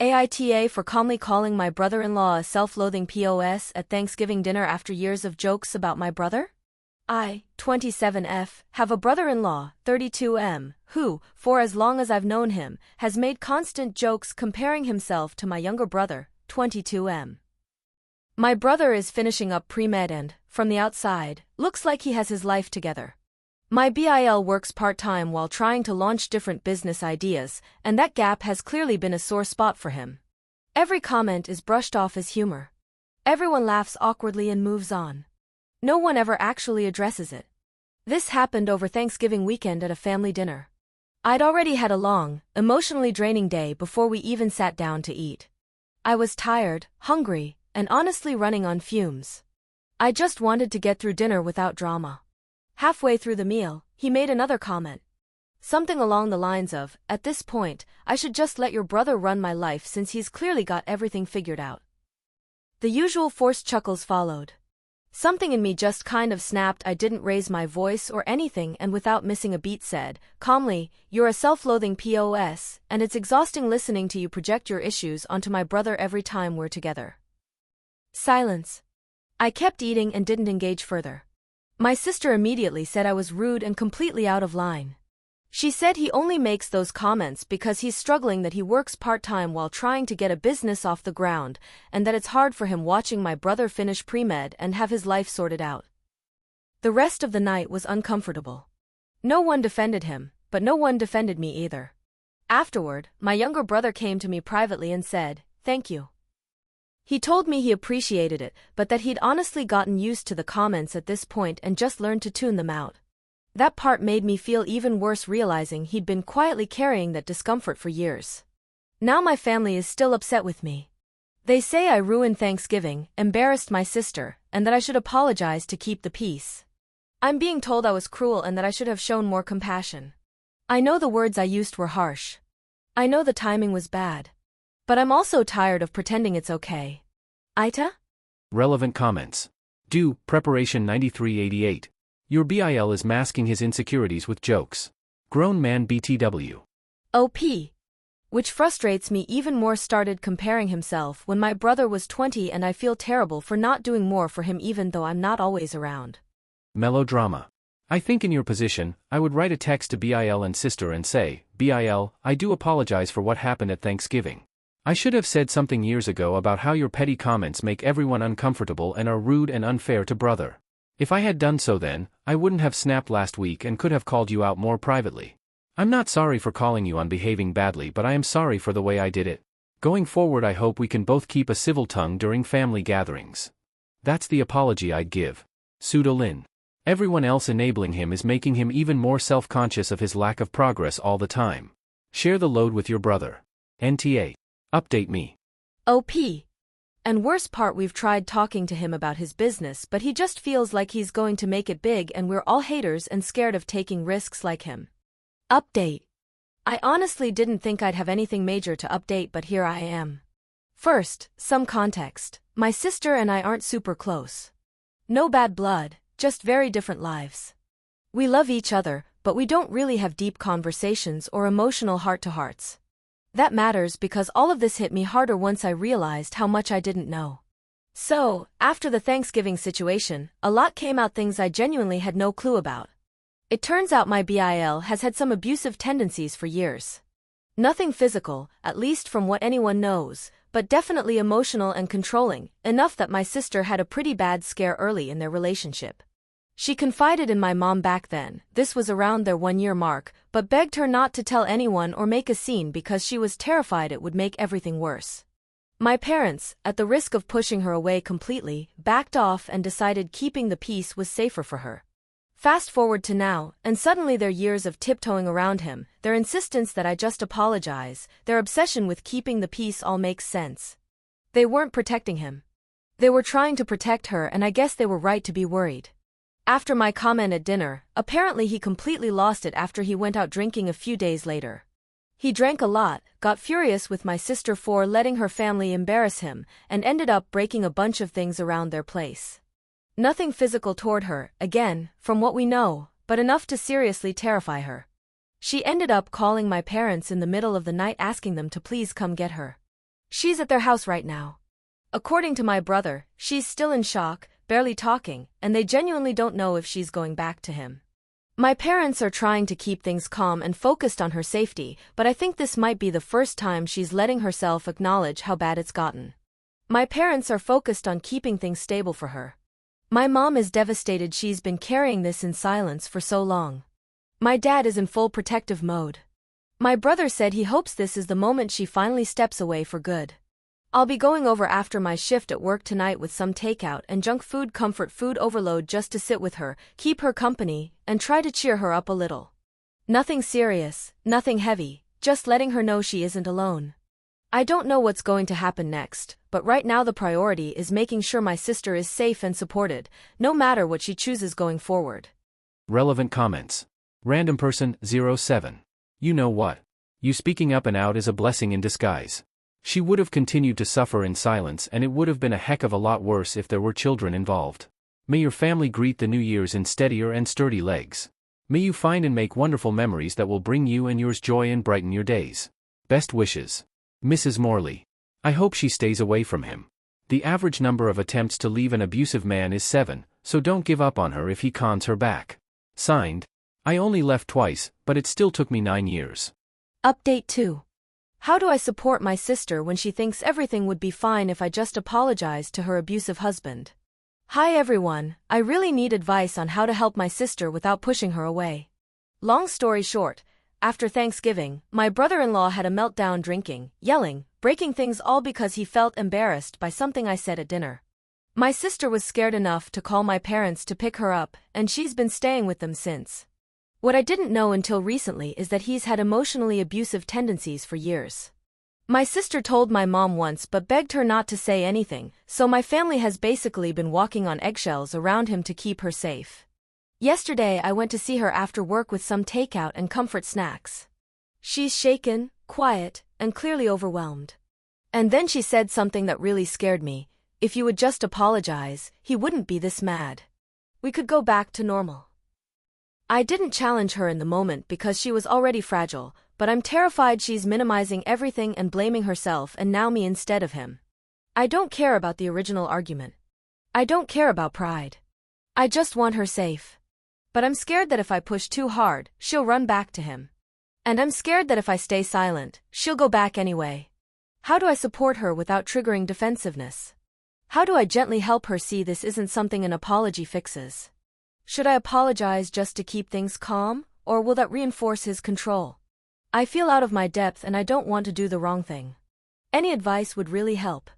AITA for calmly calling my brother-in-law a self-loathing POS at Thanksgiving dinner after years of jokes about my brother? I, 27F, have a brother-in-law, 32M, who, for as long as I've known him, has made constant jokes comparing himself to my younger brother, 22M. My brother is finishing up pre-med and, from the outside, looks like he has his life together. My BIL works part-time while trying to launch different business ideas, and that gap has clearly been a sore spot for him. Every comment is brushed off as humor. Everyone laughs awkwardly and moves on. No one ever actually addresses it. This happened over Thanksgiving weekend at a family dinner. I'd already had a long, emotionally draining day before we even sat down to eat. I was tired, hungry, and honestly running on fumes. I just wanted to get through dinner without drama. Halfway through the meal, he made another comment. Something along the lines of, "At this point, I should just let your brother run my life since he's clearly got everything figured out." The usual forced chuckles followed. Something in me just kind of snapped. I didn't raise my voice or anything and without missing a beat said, calmly, "You're a self-loathing POS, and it's exhausting listening to you project your issues onto my brother every time we're together." Silence. I kept eating and didn't engage further. My sister immediately said I was rude and completely out of line. She said he only makes those comments because he's struggling, that he works part-time while trying to get a business off the ground, and that it's hard for him watching my brother finish pre-med and have his life sorted out. The rest of the night was uncomfortable. No one defended him, but no one defended me either. Afterward, my younger brother came to me privately and said, "Thank you." He told me he appreciated it, but that he'd honestly gotten used to the comments at this point and just learned to tune them out. That part made me feel even worse, realizing he'd been quietly carrying that discomfort for years. Now my family is still upset with me. They say I ruined Thanksgiving, embarrassed my sister, and that I should apologize to keep the peace. I'm being told I was cruel and that I should have shown more compassion. I know the words I used were harsh. I know the timing was bad. But I'm also tired of pretending it's okay. AITA? Relevant comments. Do, Preparation 9388. Your BIL is masking his insecurities with jokes. Grown man BTW. OP. Which frustrates me even more. Started comparing himself when my brother was 20 and I feel terrible for not doing more for him even though I'm not always around. Melodrama. I think in your position, I would write a text to BIL and sister and say, "BIL, I do apologize for what happened at Thanksgiving. I should have said something years ago about how your petty comments make everyone uncomfortable and are rude and unfair to brother. If I had done so then, I wouldn't have snapped last week and could have called you out more privately. I'm not sorry for calling you on behaving badly, but I am sorry for the way I did it. Going forward I hope we can both keep a civil tongue during family gatherings." That's the apology I'd give. Pseudolin. Everyone else enabling him is making him even more self-conscious of his lack of progress all the time. Share the load with your brother. NTA. Update me. OP. And worst part, we've tried talking to him about his business, but he just feels like he's going to make it big and we're all haters and scared of taking risks like him. Update. I honestly didn't think I'd have anything major to update, but here I am. First, some context. My sister and I aren't super close. No bad blood, just very different lives. We love each other, but we don't really have deep conversations or emotional heart-to-hearts. That matters because all of this hit me harder once I realized how much I didn't know. So, after the Thanksgiving situation, a lot came out, things I genuinely had no clue about. It turns out my BIL has had some abusive tendencies for years. Nothing physical, at least from what anyone knows, but definitely emotional and controlling, enough that my sister had a pretty bad scare early in their relationship. She confided in my mom back then, this was around their 1-year mark, but begged her not to tell anyone or make a scene because she was terrified it would make everything worse. My parents, at the risk of pushing her away completely, backed off and decided keeping the peace was safer for her. Fast forward to now, and suddenly their years of tiptoeing around him, their insistence that I just apologize, their obsession with keeping the peace all makes sense. They weren't protecting him. They were trying to protect her, and I guess they were right to be worried. After my comment at dinner, apparently he completely lost it after he went out drinking a few days later. He drank a lot, got furious with my sister for letting her family embarrass him, and ended up breaking a bunch of things around their place. Nothing physical toward her, again, from what we know, but enough to seriously terrify her. She ended up calling my parents in the middle of the night asking them to please come get her. She's at their house right now. According to my brother, she's still in shock, barely talking, and they genuinely don't know if she's going back to him. My parents are trying to keep things calm and focused on her safety, but I think this might be the first time she's letting herself acknowledge how bad it's gotten. My parents are focused on keeping things stable for her. My mom is devastated she's been carrying this in silence for so long. My dad is in full protective mode. My brother said he hopes this is the moment she finally steps away for good. I'll be going over after my shift at work tonight with some takeout and junk food comfort food overload just to sit with her, keep her company, and try to cheer her up a little. Nothing serious, nothing heavy, just letting her know she isn't alone. I don't know what's going to happen next, but right now the priority is making sure my sister is safe and supported, no matter what she chooses going forward. Relevant comments. Random person 07. You know what? You speaking up and out is a blessing in disguise. She would have continued to suffer in silence, and it would have been a heck of a lot worse if there were children involved. May your family greet the New Year's in steadier and sturdy legs. May you find and make wonderful memories that will bring you and yours joy and brighten your days. Best wishes. Mrs. Morley. I hope she stays away from him. The average number of attempts to leave an abusive man is 7, so don't give up on her if he cons her back. Signed. I only left twice, but it still took me 9 years. Update 2. How do I support my sister when she thinks everything would be fine if I just apologized to her abusive husband? Hi everyone, I really need advice on how to help my sister without pushing her away. Long story short, after Thanksgiving, my brother-in-law had a meltdown drinking, yelling, breaking things all because he felt embarrassed by something I said at dinner. My sister was scared enough to call my parents to pick her up, and she's been staying with them since. What I didn't know until recently is that he's had emotionally abusive tendencies for years. My sister told my mom once but begged her not to say anything, so my family has basically been walking on eggshells around him to keep her safe. Yesterday I went to see her after work with some takeout and comfort snacks. She's shaken, quiet, and clearly overwhelmed. And then she said something that really scared me. If you would just apologize, he wouldn't be this mad. We could go back to normal. I didn't challenge her in the moment because she was already fragile, but I'm terrified she's minimizing everything and blaming herself and now me instead of him. I don't care about the original argument. I don't care about pride. I just want her safe. But I'm scared that if I push too hard, she'll run back to him. And I'm scared that if I stay silent, she'll go back anyway. How do I support her without triggering defensiveness? How do I gently help her see this isn't something an apology fixes? Should I apologize just to keep things calm, or will that reinforce his control? I feel out of my depth and I don't want to do the wrong thing. Any advice would really help.